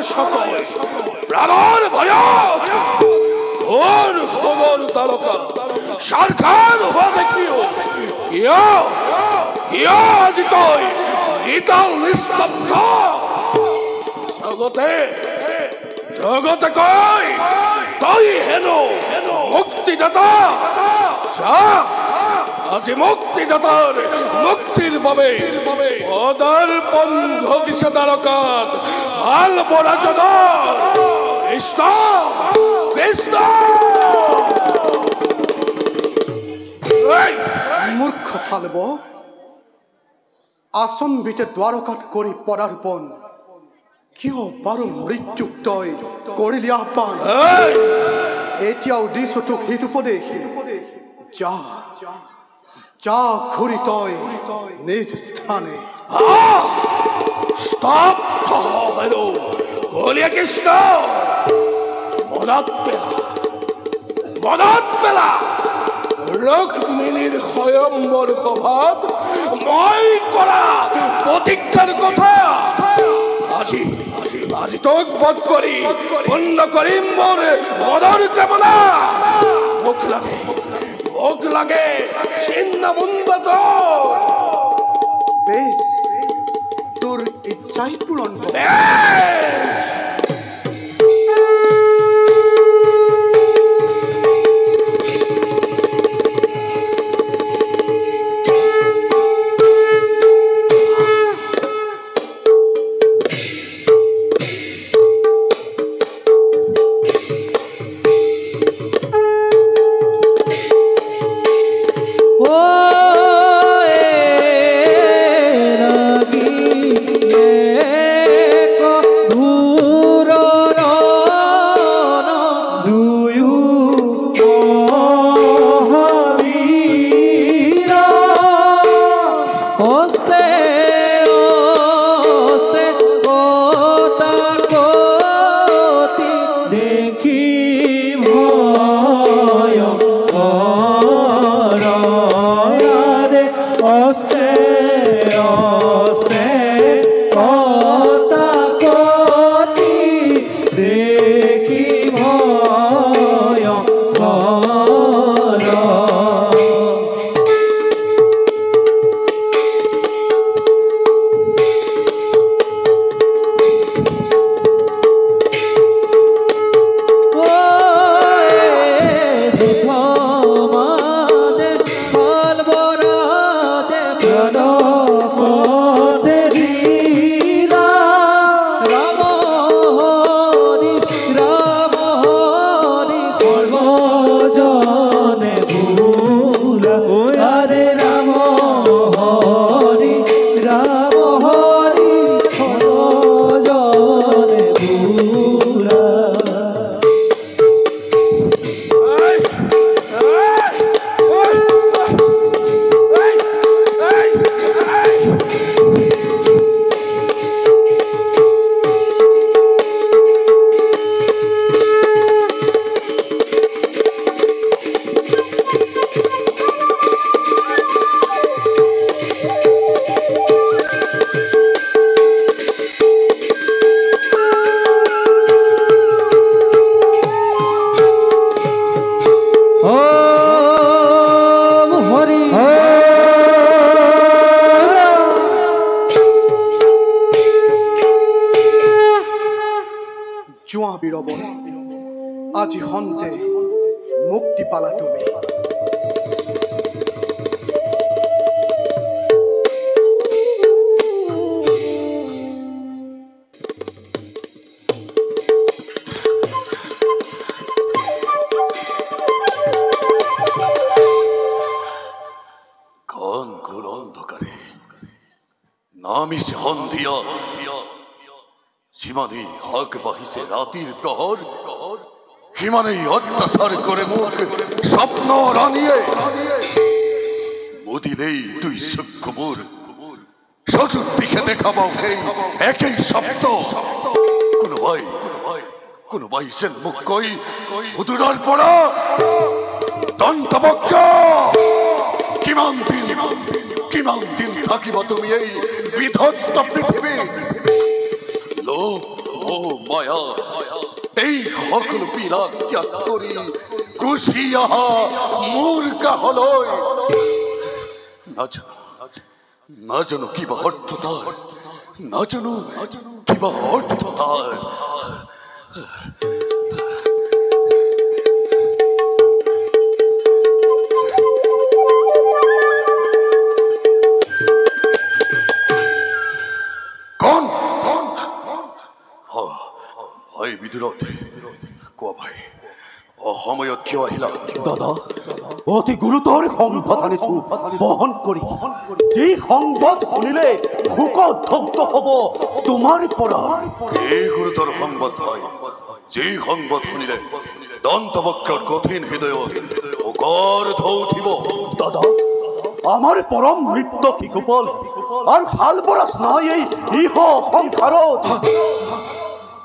সতয় প্রাণর ভয়ত ওর খবর তারকা সরকার হওয়া দেখিও কিয় আজি তই ইতাল নিস্তব্ধ জগতে জগতে কয় তই হেন মুক্তিদাতা আজি মুক্তিদাতার মুক্তির বাবে পদার্পণ ঘটিছে দ্বারকাত হাল বরাজন কৃষ্ণ কৃষ্ণ মূর্খ হালব আসম্বিতে দ্বারকাত করি পদার্পণ কিয় বাৰু মৃত্যুক তই কৰিলি আহ্বান এতিয়াও দিছো তোক হিত উপদেশ যা যা ঘূৰি তই নিজ স্থানে স্তব্ধ হেৰো গলিয়া কৃষ্ণ মনত পেলা ৰুক্মিণীৰ স্বয়ম্বৰ সভাত মই কৰা প্রতিজ্ঞার কথা আজি আজি তোক বধ করি পূর্ণ করিম মোর মদর কামনা মুখ লাগে ছিন্ন মুন্ড বেশ তোর ইচ্ছাই পূরণ আজি হন্তে মুক্তি পালা তুমি ঘন ঘোর অন্ধকারে নামিছে হন্দিয়া সীমানে হাক বাহিছে রাতির প্রহর সীমানেই অত্যাচার করে মুখ স্বপ্ন রানিয়ে মুদিলেই তুই সূক্ষ্ম মোর চতুর্দিকে দেখাবো একই শব্দ কোন ভাই সেন মুখ কই হুদুরার পড়া দন্তবক্ষ কিমান দিন থাকিব তুমি এই বিধ্বস্ত পৃথিবী লোভ ও মায়া এই সকল বিলাক ত্যাগ কৰি গুচি অহা মোৰ কাষলৈ নাজানো কিবা অৰ্থ তাৰ নাজানো কিবা অৰ্থ তাৰ কোৱা ভাই অসময়ত কিয় আহিলা দাদা অতি গুৰুতৰ সংবাদ আনিছো বহন কৰি যি সংবাদ শুনিলে শোকধগ্ধ হ'ব তোমাৰ পৰা এই গুৰুতৰ সংবাদ ভাই যি সংবাদ শুনিলে দন্তবক্ৰৰ কঠিন হৃদয়ত শোকৰ ঢৌ উঠিব দাদা আমাৰ পৰম মৃত্য শিশুপাল আৰু হাল বৰাচ নাই এই ইহ সংসাৰত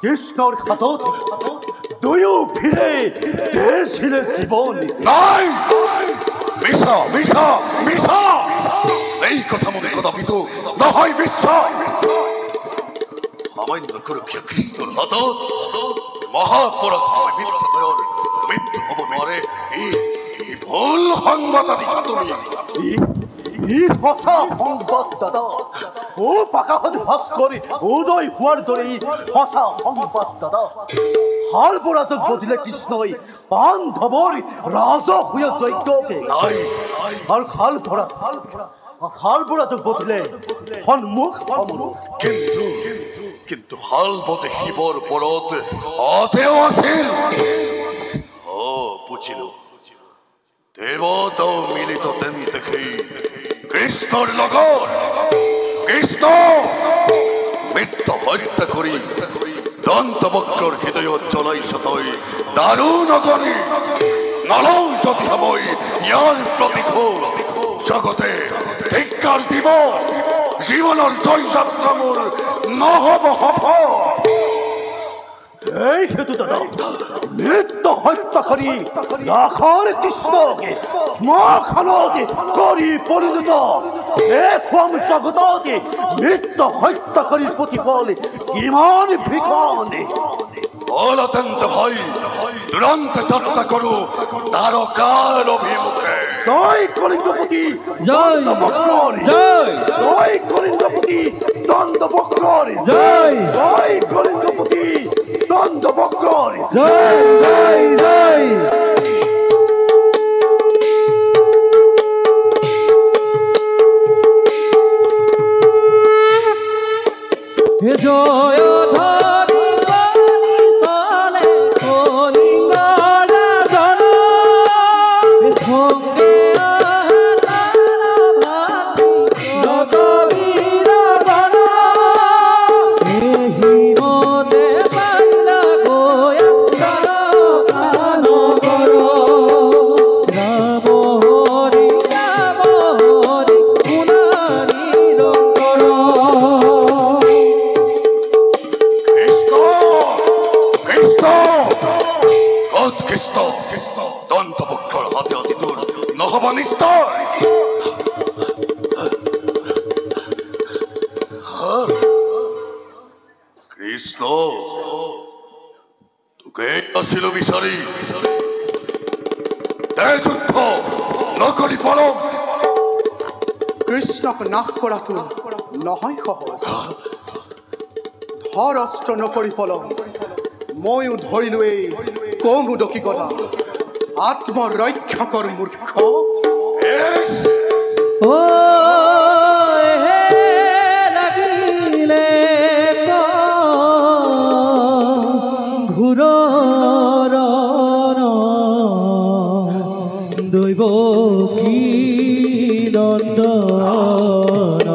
কৃষ্ণৰ হাতত দুয়ো ফিরে দিয়েছিলে জীবন নাই মিছা মিছা মিছা এই কথা মনে কদাপিত নহয় বিশ্বাস সামান্য সুৰক্ষা কৃষ্ণৰ হাতত মহাপৰাক্ৰমী মিত্ৰদ্বয়ৰ মৃত্যু হ'ব নোৱাৰে এই ভুল সংবাদ আনিছা তুমি ই সঁচা সংবাদ দাদা ও পাকাহত ভাস কৰি উদয় হোৱাৰ দৰে ই সঁচা সংবাদ দাদা হাল বৰাজক বদিলে কৃষ্ণই বান্ধৱৰ ৰাজহুৱা যজ্ঞকে আৰু হাল বৰাজক বদিলে সন্মুখ কিন্তু হাল বতে শিৱৰ ওপৰত আছেও আছিল বুজিলো দেৱতাও মিলিত তেন্তে কৃষ্ণৰ লগত কৃষ্ণ মৃত্য হত্যা কৰি দন্তবক্ৰৰ হৃদয়ত জ্বলাইছ তই দাৰুণ অগণি নলওঁ যদি সময় ইয়াৰ প্ৰতিশোধ জগতে ধিক্কাৰ দিব জীৱনৰ জয় যাত্ৰা মোৰ নহ'ব সফল এই হেতু দাদা মৃত্যু হত্যা কৰি লাখৰ কৃষ্ণকে শ্মশানত কৰি পৰিণত এখন জগতকে মৃত্যু হত্যা কৰি প্ৰতিফল কিমান ভিখন অত্যন্ত ভয় দুৰন্ত যাত্ৰা কৰো দ্বাৰকাৰ অভিমুখে জয় কলিঙ্গপতি জয় জয় জয় কলিঙ্গপতি দণ্ডবক্র জয় জয় কলিঙ্গপতি দণ্ডবক্র জয় জয় জয় হে জয় ধরি বাণী চলে কলিঙ্গ রাজন সঙ্গে নতবীর গণ এহি মনে পাইলা গোয়া কান কর রাম হরি গুণানি রঙ্কর কৃষ্ণ দন্তবক্ৰৰ হাতে আজি তোৰ নহ'ব নিস্তাৰ কৃষ্ণ তোকে আছিলো বিচাৰি যুদ্ধ নকৰি পৰম কৃষ্ণক নাশ কৰাটো নহয় সহজ ধৰ অস্ত্ৰ নকৰি পলম ময়ো ধৰিলো এই কৌমুদকী গদা আত্মৰক্ষা কৰ মূৰ্খ ও হে লাগিলে ঘুৰ দৈব কি নন্দন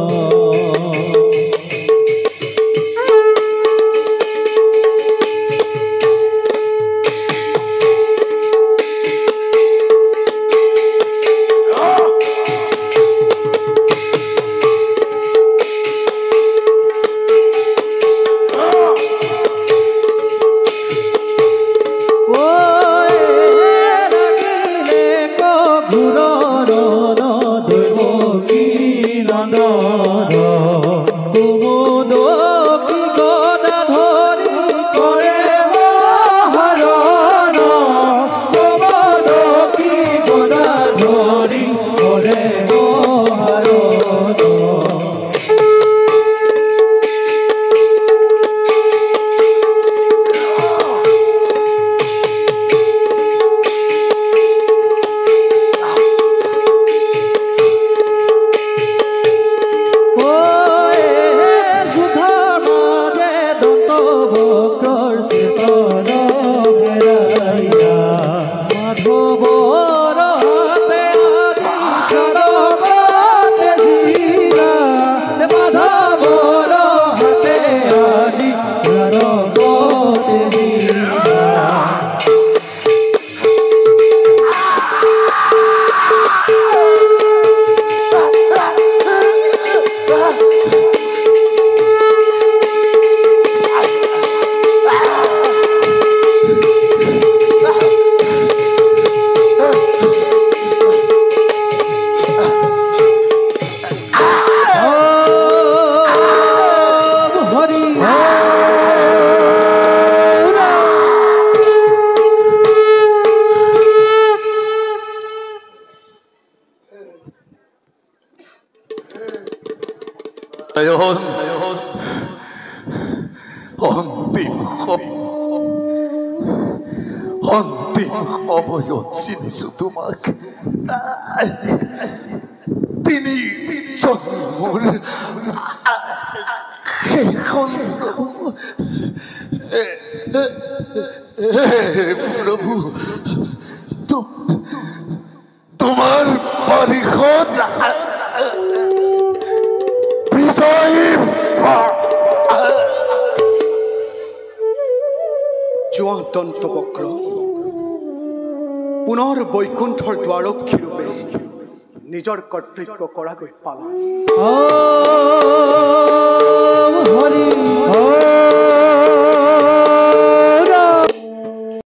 অন্তিম সময়ত চিনিছো তোমাক তিনি জন্মৰ সেইখন প্ৰভু তোমাৰ বাৰীখন বিজয়ী যোৱা দন্তবক্ৰ পুনৰ বৈকুণ্ঠৰ দ্বাৰক্ষী ৰূপে নিজৰ কৰ্তব্য কৰাগৈ পালা হৰি